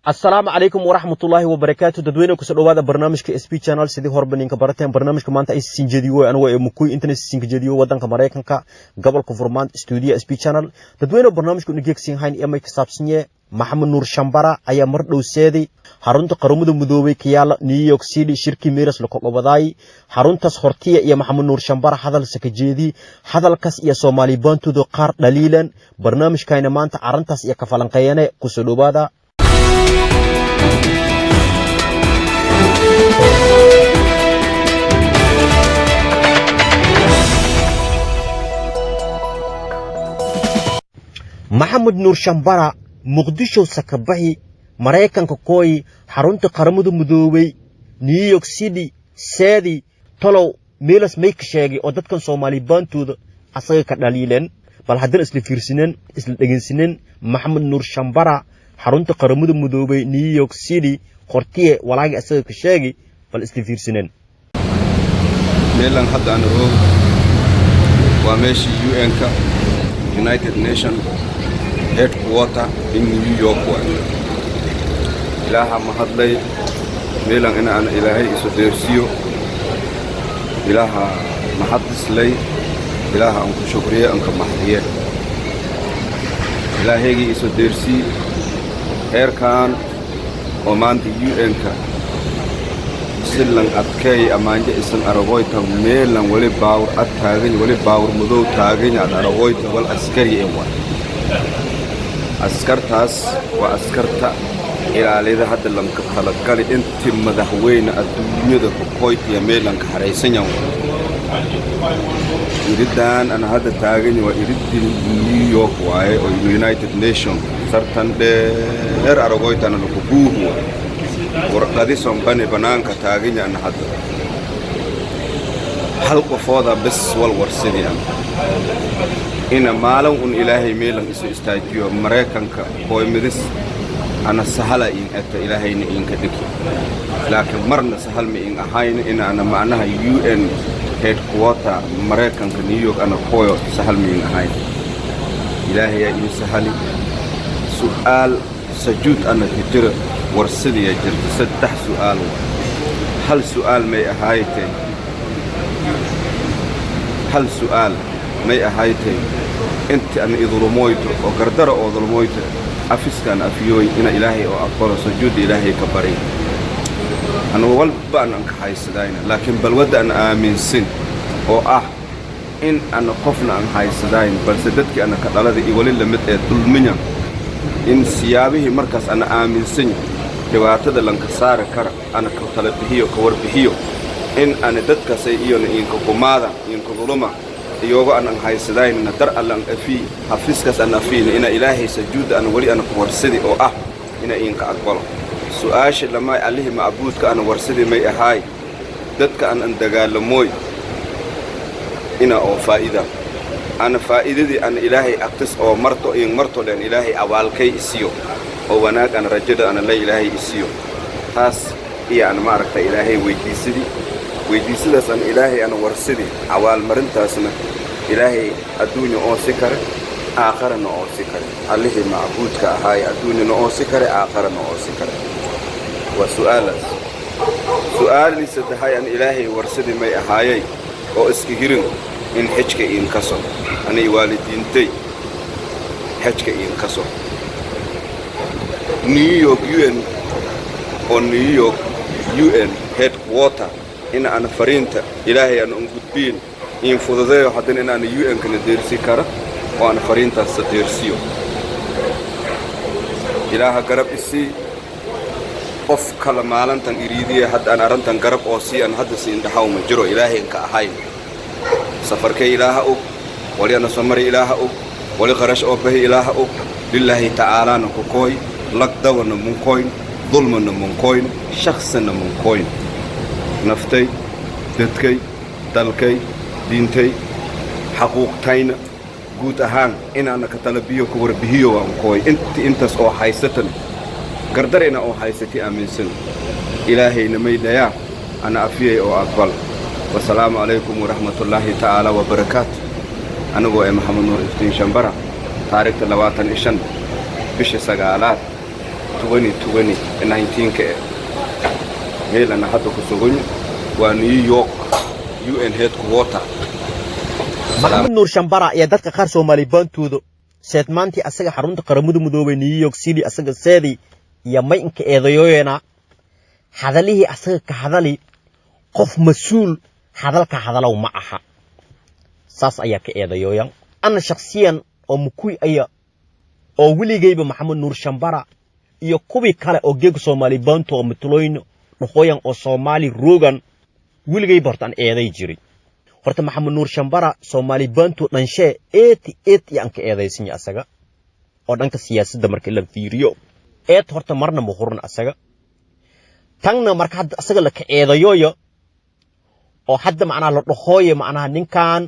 السلام عليكم ورحمة الله وبركاته. ددوينه كسر هذا برنامج كSP channel سيدي هربنين كبرتين برنامج كمان تأي سينجديو أنا ومكوي إنترنت سينجديو ودان كمرايكن قبل كفرمان استوديو SP channel. ددوينه برنامج كنيجيك سينهاين إما كسابسنية محمد نور شمبارا أي مرد وسيدي حرون تقرمود مدوبي كيال نيويورك سيتي شركة ميرس لقبضاي حرون تسخرتية يا محمد نور شمبارا هذا السكجيدي هذا الكاس يا صومالي بانتو دو قار دليلا برنامج كاينمان تعرنتاس يا كفلان قيانة كسلو بادا محمد نور شمبارا مقدشو سكبهي مرايكان كوكوي حرونت قرمودو مدوبي نيويورك سيتي سيدي طلو ميلس ميك شاقي او دادكن صومالي بانتود أصغي كدليلين بل حدن اسل فيرسنين اسل دقنسنين محمد نور شمبارا حرونت قرمودو مدوبي نيويورك سيتي قرتيه ولاقي أصغي كشاقي بل اسل فيرسنين ميلان حد عن الروم وماشي UN United Nations headquarter in New York إلها محضلي ميلان أنا إلهي إسوديرسيو إلها محدث لي إلها أنك شكرية أنك محدية إلهي إسوديرسي إيركان ومان دي UN سلن أتكي أمانجا إسن أرغويتا ميلان ولي باور أتاغين ولي باور مدو تاغين عن أرغويتا والأسكري إيوان أسكرتاس وأسكرتا إلى لذا حد لم كخلقالي انت مدحوين الدنيا دا كوكويت يا ميلان كحريسين يوم يريدان أنا هذا تاغين ويريد نيويورك واي أو يونايتد نيشن سرطان دير أرغويتا نلقبوه ورقدي سنبني بنانك تاغين أنا هذا حلق فوضى بس والورسيني إن مالو أن إلهي ميلان إسو استاجيو مريكانك كوي مدس أنا سهلا إن أتا إلهي إن كدكي لكن مرنا سهل مي إن أحاين إن أنا معناها UN headquarter مريكانك نيويورك أنا كوي سهل مي إن أحاين إلهي يا إن سهلي سؤال سجود أنا كتير ورسلي يا جرد سدح سؤال هل سؤال مي أحايتي هل سؤال مي أحايتي انت أنا إظلمويته وقردر أو ظلمويته أفسكان أفيوي إن إلهي أو أقبل سجود إلهي كبري أنا والبا أنك حيث داينا لكن بالود أن آمن سن أو إن أنا قفنا أن حيث داينا بل سددك أنا كالذي إولي لمدئ تلمنيا إن سيابه مركز أنا آمن سن كواتد لنك سار كر أنا كتلت بهيو كور بهيو إن أنا ددك سيئيون إن كقمادا إن كظلما يوغا أن حيثدين ندر ألان أفي حفظك أن أفين إن إلهي سجود أن ولي أن ورسدي أو إن إنك أقبل سؤاش لما عليه معبودك أن ورسدي مي أحاي ددك أن أندقال لموي إن أو فائدة أنا فائدة دي أن إلهي أقتص أو مرتو إن مرتو لأن إلهي أوالكي إسيو أو وناك أن رجد أن لا إلهي إسيو تاس إيا أن ماركت إلهي ويديسدي أن إلهي أنا ورسدي عوال مرنتاسنا إلهي الدنيا أو سكر آخرنا أو سكر عليه معبودك هاي الدنيا أو سكر آخرنا أو سكر سؤال لي سدهاي أن إلهي ورسدي ما هاي أو إسكهيرن إن حجك إن كسر أنا والدينتي حجك إن كسر نيويورك UN أو نيويورك UN headquarter إن أنا فرينتا إلهي أنا أنقذبين إن فضذي حتى إن أنا UN كنا ديرسي كارا وأنا فرينتا ستيرسيو إلها قرب إسي أوف كلامالن تن إريدية حتى أنا رنتن قرب أوسي أن حدث إن دحاو مجرو إلهي إنك أحاين سفر كي إلها أوك ولي أنا سمر إلها أوك ولي غرش أوك به إلها أوك لله تعالى نكوكوي لقدا ونمونكوين ظلم ونمونكوين شخص ونمونكوين نفتي دتكي دلكي دينتي حقوقتين قوت أهان إن أنا كتلبيو كور بهيو وأنكوي أنت أو حيستن قدرنا أو حيستي أمين سن إلهي نمي ديا أنا أفيه أو أقبل والسلام عليكم ورحمة الله تعالى وبركاته أنا هو محمد نور إفتين شمبرا تاريخ 20 بش سجالات 2019 meelana hadda ku sugan waa New York UN headquarter maxamed nuur shambara iyo dadka qaar Soomaali baantooda seedmaantii asaga xarunta qaramada midoobay New York City asaga seedi iyo may inka eedayoyena hadalihii asaga ka hadali qof mas'uul hadalka hadalow ma aha saas ayaa ka eedayoyan ana shakhsiyan oo mukuy aya oo wiligayba maxamed nuur shambara iyo kubi kale oo geeg Soomaali baanto oo mitloyn noqoyan oo Soomaali rogan wiligay bartan eeday jiri horta maxamed nuur shambara Soomaali baanto dhanshe 88 yaan ka eedaysan asaga oo dhanka siyaasadda markii la fiiriyo horta marna ma horan asaga tangna marka hadda asaga la ka eedayoyo oo hadda macna la dhaxooyo macna ninkan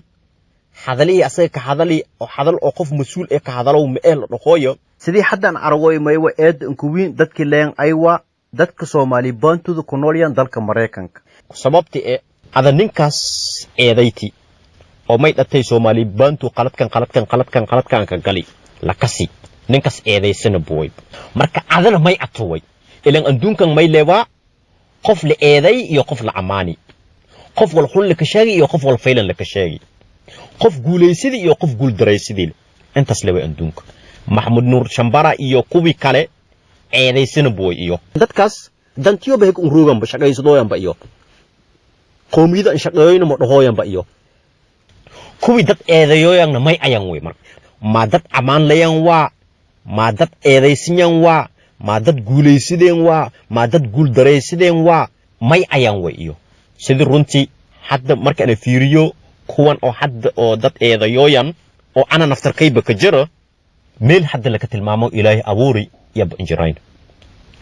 hadalii asaga ka hadali oo hadal oo qof mas'uul ka hadalo ma la dhaxooyo sidii haddaan aragooy maywa kuwiin dadkii leen aywa dadka Soomaali baantooda ku noolyan dalka Mareykanka sababtii ada ninkaas eedayti oo may dhatay Soomaali baantu qaladkan ka gali la kasi ninkaas eedaysana booy marka adana may atoway ilan adduunkan may leewa qof la eeday iyo qof la amaani qof wal xul ka sheegi iyo qof wal faylan la ka sheegi qof guuleysidii iyo qof guul dareysidii intaas leewa adduunka maxamed nuur shambara iyo kubi kale eedaysana booy iyo dadkaas dantiyo bay ku roogan ba shaqaysdooyan ba iyo qoomiyada in shaqeeyayna ma dhahoyan ba iyo kubi dad eedayoyan may ayan way marka ma dad amaan layan waa ma dad eedaysiyan waa ma dad guuleysideen waa ma dad guul dareysideen waa may ayan way iyo sidii runtii hadda marka aan fiiriyo kuwan oo hadda oo dad eedayoyan oo ana naftarkayba ka jiro meel hadda la ka tilmaamo Ilaahay abuuri yab injirayn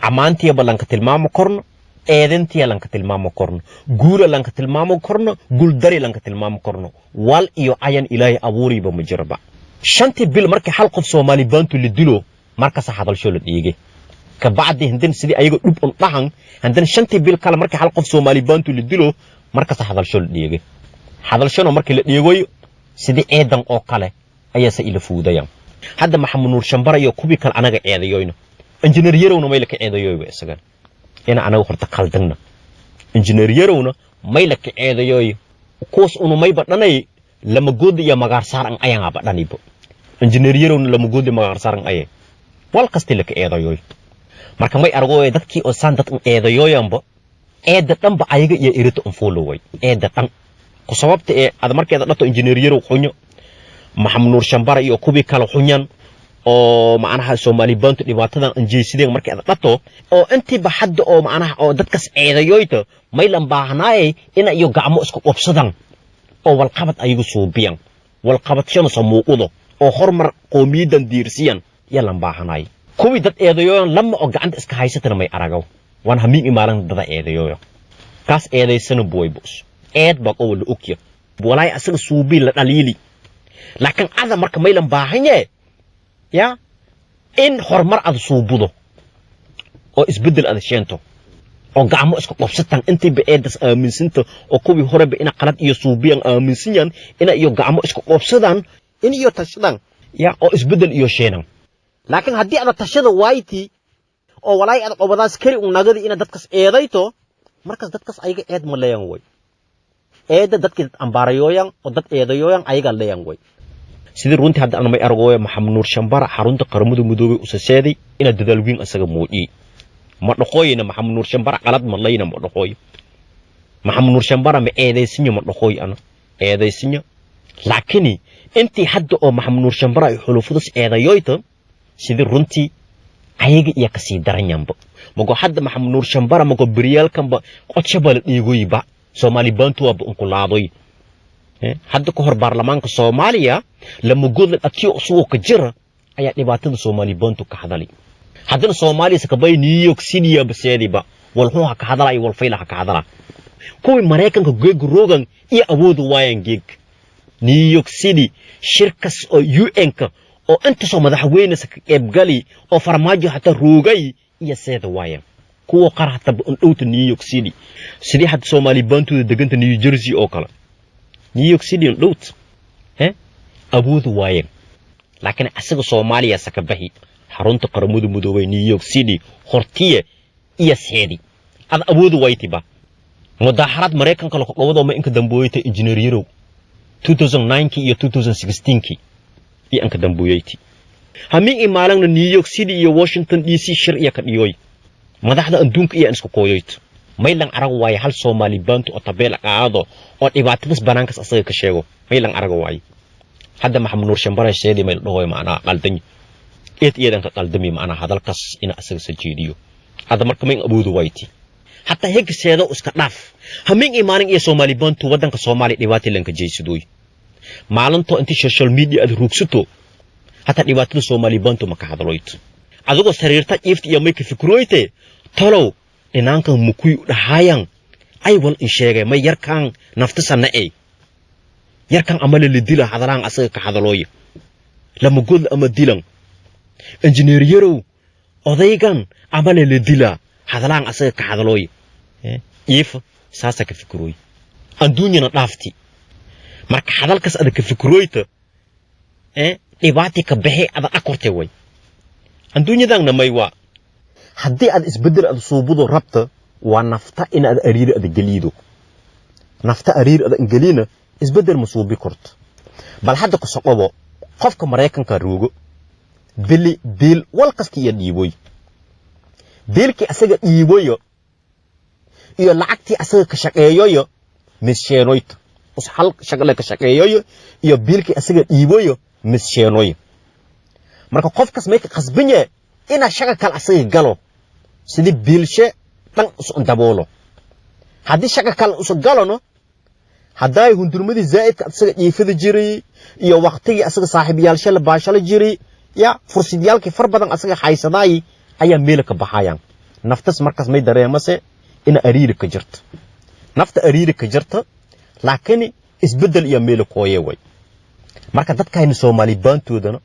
amaantii balan ka tilmaamo korno eedantii lan ka tilmaamo korno guula lan ka tilmaamo korno guul dari lan ka tilmaamo korno wal iyo ayan Ilaahay abuuri ba majirba shantii bil markii hal qof Soomaali baantu la dilo markaas hadalsho la dhigay ka baadii hindin sidii ayaga dhub un dhahan hindin shantii bil kala markii hal qof Soomaali baantu la dilo markaas hadalsho la dhigay hadalshana markii la dhigoy sidii eedan oo kale ayaa sa ila fuudayaan hadda maxamed nuur shambara iyo kubi kale anaga eedayoyna engineer yarowna may la ka eedayoy isagan ina anaga horta qaldana engineer yarowna may la ka eedayoy koos unu may badhanay lama good iyo magaar saaran ayaan badhanibo engineer yarowna lama good iyo magaar saaran ayay wal kasta la ka eedayoy marka may aragooy dadkii oo saan dad eedayoyanba eeda dhanba ayaga iyo irito unfooloway eeda dhan ku sababta ad markeeda dhato engineer yarow xunyo maxamed nuur shambara iyo kubi kale xunyan oo macnaha Soomaali baantu dhibaatadan anjeysideen markeeda dhato oo intiiba hadda oo macnaha oo dadkaas eedayoyta may lan baahnaay ina iyo gacmo isku qabsadan oo wal qabad ayagu suubiyan wal qabadshana samuuqdo oo hormar qoomiyadan diirsiyan yalan baahnaay kubi dad eedayoyan lama oo gacanta iska haysatana may aragaw waan hamiin imaalan dad eedayoyo kaas eedaysana booybus eed ba oo la ogya walaay asaga suubi la dhaliili laakiin ada marka may lan baahanye ya in hormar ad suubudo oo isbedel ad sheento oo gacmo isku qabsatan intii ba eedas aaminsinta oo kubi horeba ina qalad iyo suubiyan aaminsiyan ina iyo gacmo isku qabsadan in iyo tashadan ya oo isbedel iyo sheenan laakiin haddii ada tashada wayti oo walaay ad qobadaas kari u nagadi ina dadkas eedayto markaas dadkas ayaga eed ma leeyan way eeda dadkii ambaarayoyan oo dad eedayoyan ayaga leeyan way sidii runtii hadda aan may aragooyo maxamed nuur shambara xarunta qaramada midoobay u saseeday ina dadaal weyn asaga muuqi ma dhaqooyina maxamed nuur shambara qalad ma leeyna ma dhaqooyo maxamed nuur shambara ma eedaysinya ma dhaqooy ana eedaysinya laakiin intii hadda oo maxamed nuur shambara ay xulufudas eedayoyta sidii runtii ayaga iyo ka sii daranyanba mago hadda maxamed nuur shambara mago beriyalkanba qodshabal dhiigoyba Soomaali baantu waa un kulaadoy hadda ka hor baarlamaanka Soomaaliya lama god atiyo soo ka jira ayaa dhibaatada Soomaali baantu ka hadalay haddana Soomaaliya sakabay New York City baseediba wal huwa ka hadalay wal faylaha ka hadala kuwi Mareykanka geeg rogan iyo awood waayeen geeg New York City shirkas oo UN-ka oo inta soo madaxweyne ka qeybgali oo farmaajo hata roogay iyo seeda waayeen kuwa qarahta dhowta New York City sidii had Soomaali baantu deganta New Jersey oo kale New York City dhowt awood waayeen laakiin asaga Soomaaliya sakabahi xarunta qaramada midoobay New York City hortiye iyo seedi ad awoodu waytiba mudaaharad Mareykanka la qowdo ma inka dambuuyay engineer Europe 2009 iyo 2016 iyo anka dambuuyayti hamin imaalana New York City iyo Washington DC shir iyo ka dhiyoy madaxda adduunka iyo isku kooyayt maylan arag way hal Soomaali bantu oo tabeel qaado oo dhibaatadaas banaankas asaga ka sheego maylan arag way hadda Maxamed Nuur Shambara sheeday meel dhaway macna qaldan eedan ka qaldami macna hadalkaas ina asaga sajeediyo hada marka min awoodu wayti hatta hegseedo iska dhaaf hamin imaanin iyo Soomaali bantu wadanka Soomaali dhibaato lanka jeeysidoy maalinto inta social media ad ruugsato hatta dhibaatada Soomaali bantu ma ka hadaloyto adagoo sariirta ifti iyo make fikroyte talow inaanka mukuy dhahayan ay wal in sheegay ma yarkan naftisana yarkan amale la dila hadalaan asaga ka hadalooyo lama god ama dilan engineer Yaro odaygan amale la dila hadalaan asaga ka hadalooyo if saasa ka fikroy adduunyana dhaafti marka hadalkaas aad ka fikroyta dhibaati ka bixi ada akortay way adduunyadan maywa haddii aad isbedel aad suubudo rabta waa nafta in aad ariir aad galiido nafta ariir aad galina isbedel masuubi korto bal hadda ku soqobo qofka Mareykanka roogo bil wal kasta iyo dhiiboy bilki asaga dhiiboyo iyo lacagti asaga ka shaqeeyo misheenoyt us hal shaqale ka shaqeeyo iyo bilki asaga dhiiboyo misheenoy marka qofkas may ka qasbanye ina shaqa kal asaga galo sidii bilshe dhan u daboolo hadii shaqa kal u galano haday hundurmadi zaidka asaga dhiifada jiray iyo waqtigi asaga saaxiibayaalsha la baashalo jiray ya fursadiyalki far badan asaga haysaday ayaa meel ka baxayaan naftas markaas may dareemase ina ariir ka jirto nafta ariir ka jirto laakiin isbedel iyo meel kooye way marka dadkayna Soomaali baantoodana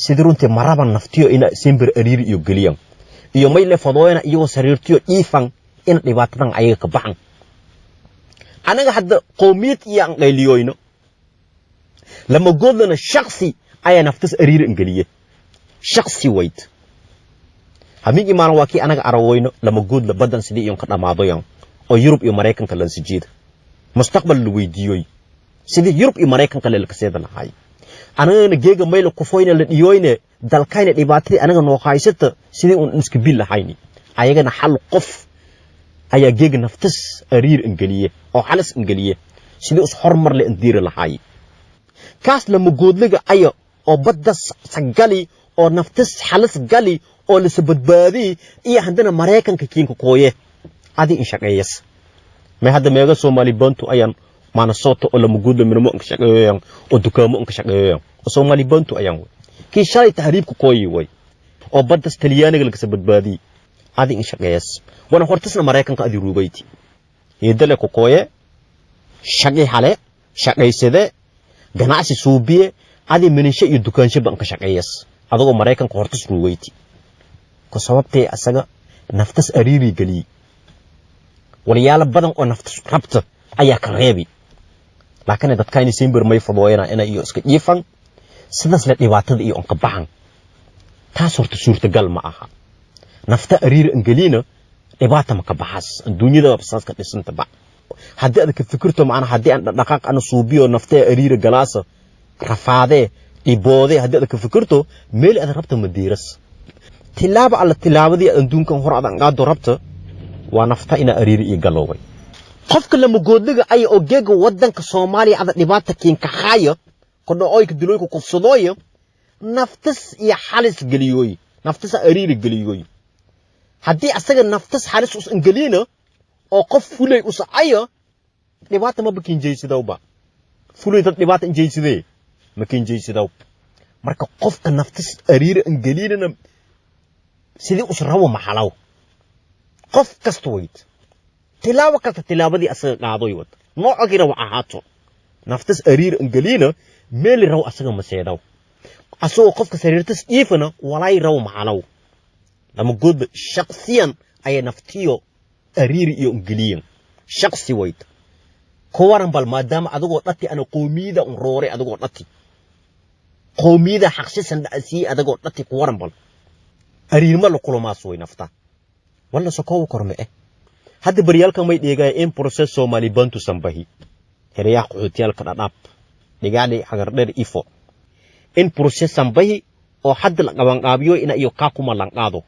sidii runtii maraba naftiyo ina simber ariir iyo galiyan iyo may leefadooyna iyo sariirtiyo dhiifan in dhibaatadan ayaga ka baxan anaga hadda qoomiyad iyo aan qayliyoyno lama goodana shakhsi ayaa naftas ariir ingaliye shakhsi wayt hamin imaan waa ki anaga arawoyno lama good la badan sidii iyo ka dhamaadooyan oo Yurub iyo Mareykanka la sijeed mustaqbal la weydiiyoy sidii Yurub iyo Mareykanka la kaseeda lahay anaga geega mayl ku foyna la dhiyoyne dalkayna dhibaatadii anaga noo qaysata sidii uu iska bil lahayni ayagana xal qof ayaa geega naftas ariir ingaliye oo halis ingaliye sidii us hormar la indiir lahay kaas lama goodliga ayo oo badda sagali oo naftas halis gali oo la sabadbaadi iyo hadana Mareykanka kiinka kooye adi in shaqeeyas ma hadda meega Soomaali bantu ayaan maana sooto oo lama goodla minimo ka shaqeeyaan oo dukaamo ka shaqeeyaan oo Soomaali bantu ayaan ki shalay tahriibku kooyi way oo badda Talyaaniga laga sabadbaadi adi in shaqeeyas wana hortasna Mareykanka adi ruubayti yeedale ku kooye shaqay hale shaqaysade ganacsi suubiye adi minisha iyo dukaansho ban ka shaqeeyas adagoo Mareykanka hortas ruubayti ku sababtay asaga naftas ariiri gali waliyaala badan oo naftas rabta ayaa ka reebi laakiin dadkayni simber may fadooyana ina iyo iska dhiifan sidaas la dhibaatada iyo ka baxan taas horta suurtagal ma aha nafta ariir angalina dhibaata ma ka baxas adduunyada basaas ka dhisanta ba haddii aad ka fikirto macna haddii aan dhaqaaq ana suubiyo nafta ariir galaasa rafaade dhiboode haddii aad ka fikirto meel aad rabto madiiras tilaaba alla tilaabadii adduunkan hor aad qaado rabto waa nafta ina ariir iyo galoway qofka lama goodliga ay oo geega wadanka Soomaaliya ada dhibaata kiinka haayo kodooyka dilooyka kufsadooyo naftas iyo halis galiyooy naftas ariir galiyooy haddii asaga naftas halis us ingalina oo qof fulay us ayo dhibaata ma bakin jeeysidawba fulay dad dhibaata in jeeysidee ma kin jeeysidaw marka qofka naftas ariir ingalina sidii us rabo maxalaw qof kasta weyd tilaabo kasta tilaabadii asaga qaadoy wad noocagira waxa haato naftas ariir ingalina meel raw asaga ma seedaw asoo qofka sariirtas iifana walay raw maxalaw lama good shakhsiyan ay naftiyo ariir iyo ingaliyan shakhsi weyd كوارن بالمادام أدقو نتي أنا قوميدا أنروري أدقو نتي قوميدا حقشي سند أسي أدقو نتي كوارن بال أريد ما لكل ما سوي نفتا ولا سكوا كرمه هذا بريال كم يدعي إن بروسيس سومالي بنتو سامبهي هريا قوتيال كناب دعاني أقدر إيفو إن بروسيس سامبهي أو حد لعوان أبيو إن أيو كاكوما لعنادو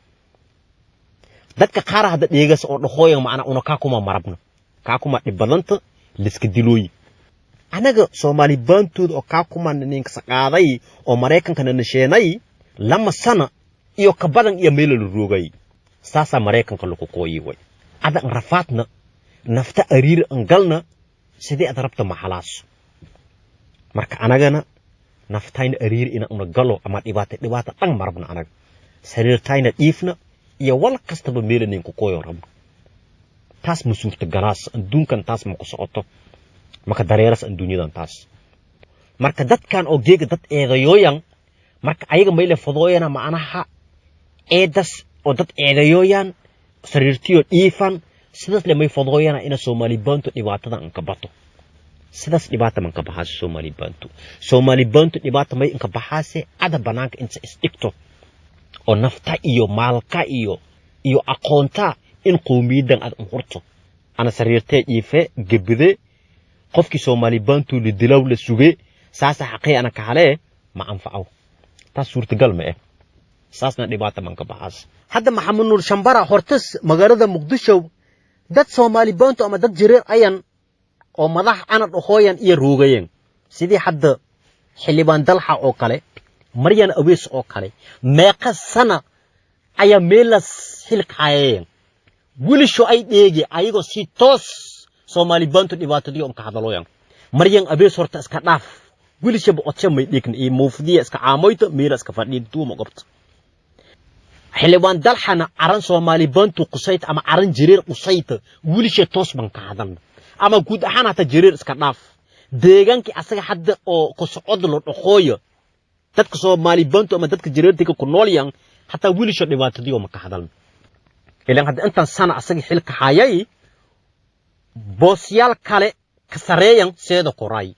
dat ka kara hada degas o hoyan maana ono kakuma marabna kakuma ibalanta liska diloyi anaga somali bantu o kakuma nin sakadai o marekan kan na shenai lamma sana iyo kabadan iya melal rugay sasa marekan kan ko koyi way ada rafatna nafta arir angalna sidii adrabta mahalas marka anagana naftayn arir ina una galo ama dibata tan marabna anaga sarirtayna ifna iyo wal kastaba meelanin ku koyo rab taas ma suurta galaas adduunkan taas ma ku socoto maka dareeras adduunyadan taas marka dadkan oo geega dad eedayooyan marka ayaga meele fadooyana macnaha eedas oo dad eedayooyan sariirtiyo dhiifan sidaas le may fadooyana ina Soomaali bantu dhibaatada an ka bato sidaas dhibaata man ka baxaas Soomaali bantu dhibaata may in ka baxaase ada banaanka inta isdhigto oo nafta iyo maalka iyo aqoonta in qowmiyadan aad hurto ana sariirtay iife gabide qofkii Soomaali bantu li dilaw la suge saasa xaqay ana ka hale ma anfaaw ta suurtagal ma saasna dhibaata man ka baxaas hadda Maxamed Nuur Shambara hortas magaalada Muqdisho dad Soomaali bantu ama dad jireer ayan oo madax ana dhooyan iyo roogayeen sidii hadda xilibaan dalxa oo kale Marian Awis oo kale meeqa sana ayaa meelas hilkaayeen wilisho ay dheegi ayagoo si toos Soomaali bantu dhibaatadii ka hadalooyan Marian Awis horta iska dhaaf wilisho boqotay may dhigin ee muufdiya iska caamoyto meelas iska fadhiin tuuma qabto xilibaan dalxana aran Soomaali bantu qusayt ama aran jireer qusayt wilisho toos ban ka hadalna ama guud ahaan hata jireer iska dhaaf deegaanki asaga hadda oo ku socod loo dhaqooyo dadka Soomaali bantu ama dadka jireertiga ku noolyan hatta wilisho dhibaatadii ma ka hadalna ilaan hadda intan sana asaga xilka hayay boosyaal kale ka sareeyan seeda qoray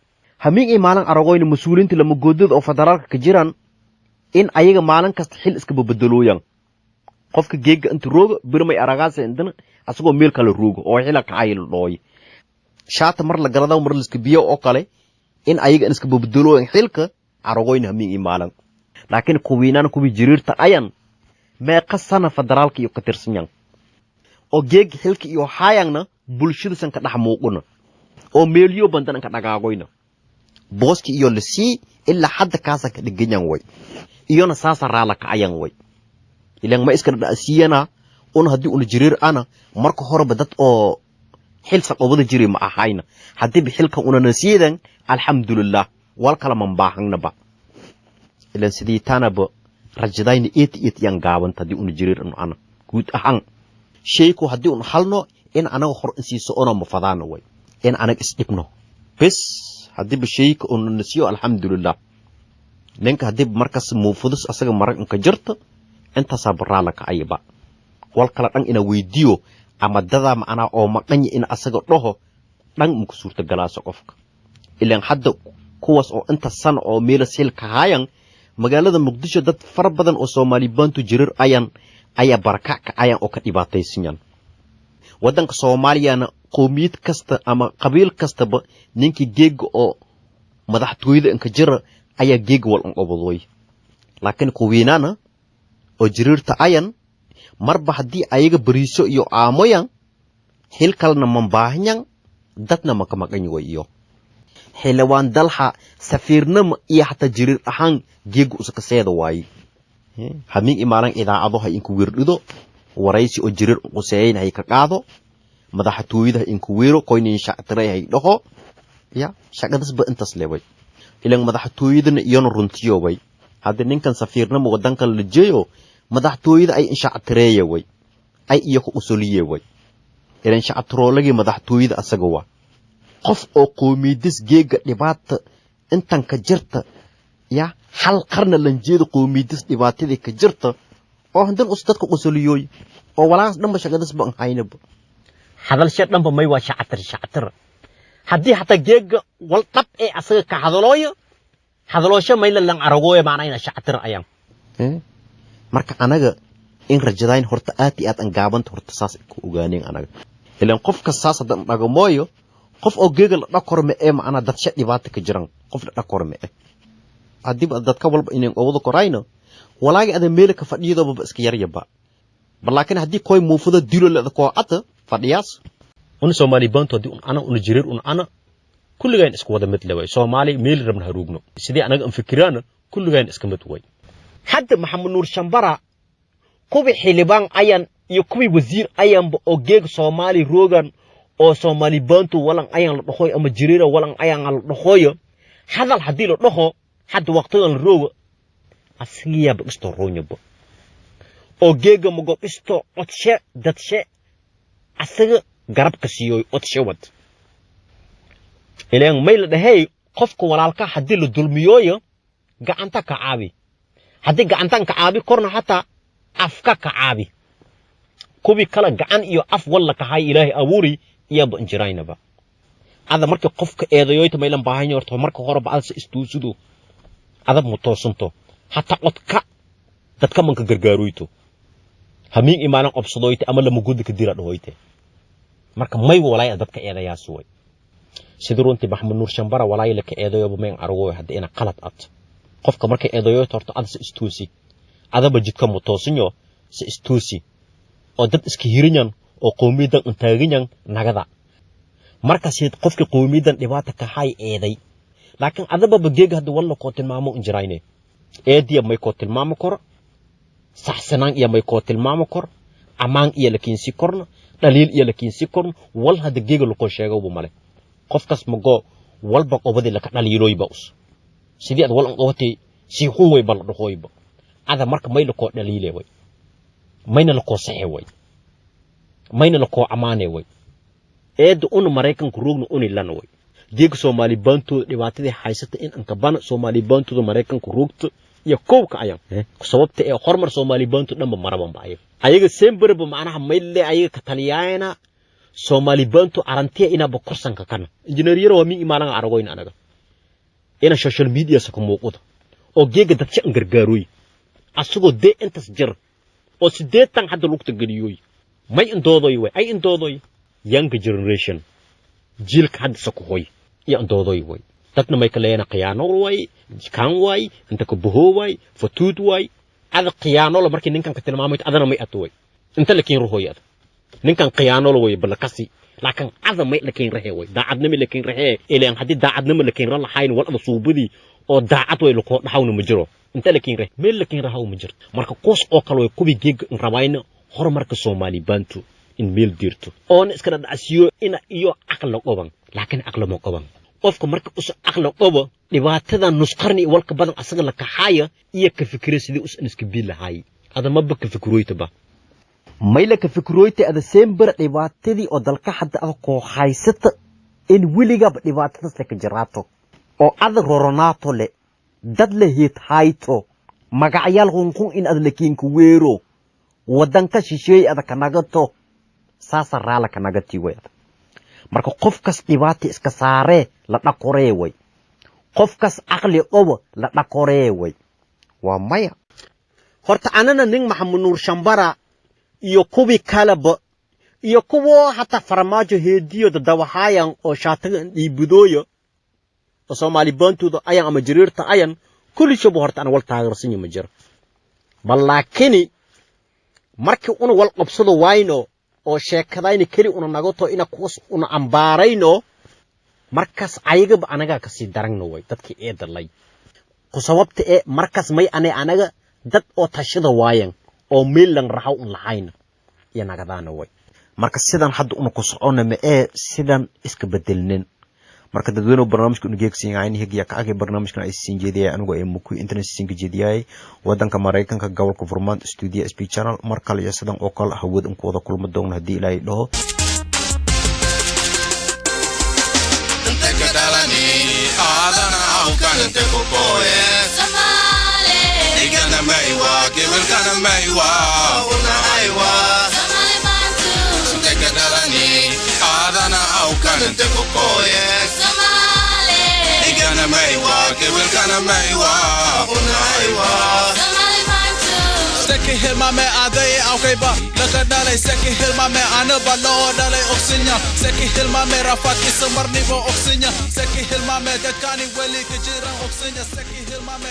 hamiin maalan aragoyn mas'uuliinta lama goodad oo federaalka ka jiraan in ayaga maalan kasta xil iska beddelooyan qofka geega inta rooga birmay aragaas indana asagoo meel kale roogo oo xilka ka hayl dhooy shaata mar la garadaw mar la iska biyo oo kale in ayaga iska beddelooyan xilka aragoyn hamiin maalan laakiin kuwiinana kuwi jiriirta ayan meeqa sana federaalka iyo ka tirsanyan oo geeg xilka iyo hayangna bulshada san ka dhax muuquna oo meeliyo bandan ka dhagaagoyna booski iyo lasi illa hadda kaasa ka dhiganyan way iyona saasa raala ka ayan way ilaan ma iska dhaasiyana un hadii uu jiriir ana marka horeba dad oo xil saqobada jiri ma ahayna hadii bi xilka una nasiidan alxamdulillah wal kala man baahanaba ilaan sidii tanaba rajadayna eet yan gaaban hadii uu jiriir ana guud ahaan sheeyku hadii uu halno in anaga hor insiiso ona ma fadaano way in anaga isdibno bes hadii bi sheeyku uu nasiyo alxamdulillah ninka hadii markas muufudus asaga marag in ka jirto inta sabrala ka ayba wal kala dhan ina weydiyo ama dada ma ana oo maqan in asaga dhaho dhan mu ku suurta galaaso qofka ilaan hadda kuwaas oo inta san oo meel sil ka hayan magaalada Muqdisho dad far badan oo Soomaali bantu jirir ayan baraka ka ayan oo ka dhibaataysan wadanka Soomaaliyana qoomiyad kasta ama qabiil kasta ba ninki geeg oo madaxtooyada in ka jira ayaa geeg wal qabadooy laakiin kuwiinana oo jirirta ayan marba hadii ayaga bariiso iyo aamoyan hil kalna man baahanyan dadna ma ka maqan iyo xilawaan dalxa safiirnimo iyo hatta jirir ahaan geeg uska seeda waay hamiin imaalan idaacado hay inku wirdhido waraysi oo jirir quseeyeen hay ka qaado madaxtooyada inku weero qoynin shaqtiray hay dhaho ya shaqadaas ba intaas leeway ilaan madaxtooyadana iyo runtiyo way hadda ninkan safiirnimo wadanka la jeeyo madaxtooyada ay shaqtireeyay way ay iyo ku usuliyay way ilaan shaqtiroolagi madaxtooyada asaga waa qof oo qoomiyadis geega dhibaata intan ka jirta ya hal qarna lan jeedo qoomiyadis dhibaatadii ka jirta oo handan dadka usuliyooy oo walaas dhanba shaqadaas baan haynaba hadal shay dhanba may waa shaqtir hadii hata geega wal dab ee asaga ka hadaloosho may lan aragooy maana ina shaqtir ayaan marka anaga in rajadayn horta aad iyo aad aan gaabanta horta saas ku ogaaneen anaga ilaan qofka saas hadan dhagamooyo qof oo geega la dhakorme ee macna dad shay dhibaato ka jiran qof la dhakorme hadii dadka walba inaan wada korayno walaagi ada meel ka fadhiyado iska yaryaba balaakin hadii koy muufudo dilo la ko ata fadhiyaas un Soomaali bantu hadii ana un jireer un ana kulligaan isku wada mid laway Soomaali meel rabna haruugno sidii anaga fikirana kulligaan iska mid way hadda Maxamed Nuur Shambara kubi xilibaan ayan iyo kubi wasiir ayan oo geeg Soomaali roogan oo Soomaali bantu walan ayan la dhaxoy ama jireera walan ayan la dhaxoyo hadal hadii la dhaxo hadda waqtigan la roogo asiya ba isto roonyabo oo geega mago isto odshe dadshe asaga garabka siiyo odshe wad ilaan mayl dhahay qofka walaalka hadii la dulmiyooyo gacanta ka caabi hadii gacantan ka caabi korna hata afka ka caabi kubi kala gacan iyo af walla ka hay ilaahi abuuri iyo banjiraynaba ada markii qofka eedayoyta maylan baahan yorto marka hore baalsa istuusudo adab mutoosanto hata qodka dadka manka gargaaroyto hamiin imaanan qabsadoyta ama lama gudka dira dhahoyte marka may walaay dadka eedayaas way sidurunti Maxamed Nuur Shambara walaay la ka eedayo bameen argo hadii ina qalad at qofka marka eedayoyto horta adsa istuusi adaba jidka mutoosanyo si istuusi oo dad iska hirinyan oo qowmiyadan intaaginyan nagada marka sid qofka qowmiyadan dhibaata ka hay eeday laakiin adaba bageega hadda walla ko tilmaamo injirayne eediya may ko tilmaamo kor saxsanaan iyo may ko tilmaamo kor amaan iyo laakiin si korna daliil iyo laakiin si korna wal hada geega lu ko sheego bu male qofkas mago walba qobadi la ka dhaliilooy baus sidii ad wal qowati si xun way bal dhaxooyba ada marka may la ko dhaliile way mayna la ko saxay way mayna la ko amaane way eed un Mareykanku roogna un ilana way geega Soomaali bantu dhibaatadii haysata in an ka ban Soomaali bantu Mareykanku roogto iyo koobka ayan sababta ee hormar Soomaali bantu dhanba maraban baayo ayaga semberba macnaha mayle ayaga ka taliyayna Soomaali bantu arantiya ina ba korsanka kana injineeriyada waa mi imaanan aragoyn anaga ina social media sa ku muuqdo oo geega dadka an gargaaroy asagoo de intas jir oo sideetan hadda lugta galiyoy may indoodoy way ay indoodoy young generation jiilka hadda sa ku hoy iyo indoodoy way dadna may kaleena qiyaano way kan way inta ku buho way fatuud way ada qiyaano la markii ninkan ka tilmaamay adana may atooy inta lakiin ruhoyad ninkan qiyaano way balakasi laakiin ada may lakiin rahe way daacadnimo lakiin rahe ilaan hadii daacadnimo lakiin ra lahayn wal ada suubadi oo daacad way lako dhaxawna ma jiro inta lakiin rahe meel lakiin rahaw ma jiro marka qoos oo kale way kubi geeg rabayna horumarka Soomaali bantu in meel dirto oo iska dhacsiyo ina iyo aqal qoban laakiin aqal ma qoban qofka marka us aqal qobo dhibaatada nusqarni walka badan asaga la kaxaya iyo ka fikiray sidii us iska biilahay ada ma ba ka fikirooyta ba mayla ka fikirooyta ada sember dhibaatadii oo dalka hadda ad ko haysata in wiliga dhibaatadaas la ka jiraato oo ad roronato le dad la hit hayto magacyal qunqun in ad lakiin ku weero wadanka shisheey ada kanagato saasa raala kanagati way marka qofkas dhibaata iska saare la dhaqoree way qofkas aqli qobo la dhaqoree way waa maya horta anana nin Maxamed Nuur Shambara iyo kubi kalaba iyo kuwo hata farmaajo heediyo dadawahayan oo shaatagan dhiibudooyo oo Soomaali bantuuda ayan ama jiriirta ayan kulli shabo horta an wal taageersan ma jiro balakini markii una wal qabsado wayno oo sheekadayna kali una nagato ina kuus una ambaarayno markas ayaga anaga ka sii daragno way dadkii eedalay ku sababta ee markas may anaga dad oo tashada waayan oo meelan raxaw un lahayna iyo nagadaana way marka sidan hadda una ku socona ma ee sidan iska bedelnin marka dadweynaha barnaamijka uu geegsan yahay higiya ka agay barnaamijkan ay siin jeediyay anigu ee muku internet siin jeediyay wadanka Mareykanka gobolka Vermont studio SP channel markale iyo sidan oo kale hawad in ku wada kulmo doona hadii ilaahay dhaho inta ka dalani aadana au kan inta ku boye Somali igana maywa gebel kana maywa una aywa Somali bantu inta ka dalani aadana au kan inta ku boye Igana maywa, gebel kana maywa, una aywa. Somali bantu. hilmame adai aukaiba laka dalai seki hilmame anaba lo dalai oksinya seki hilmame rafati semarni bo oksinya seki hilmame gakani weli kejiran oksinya seki hilmame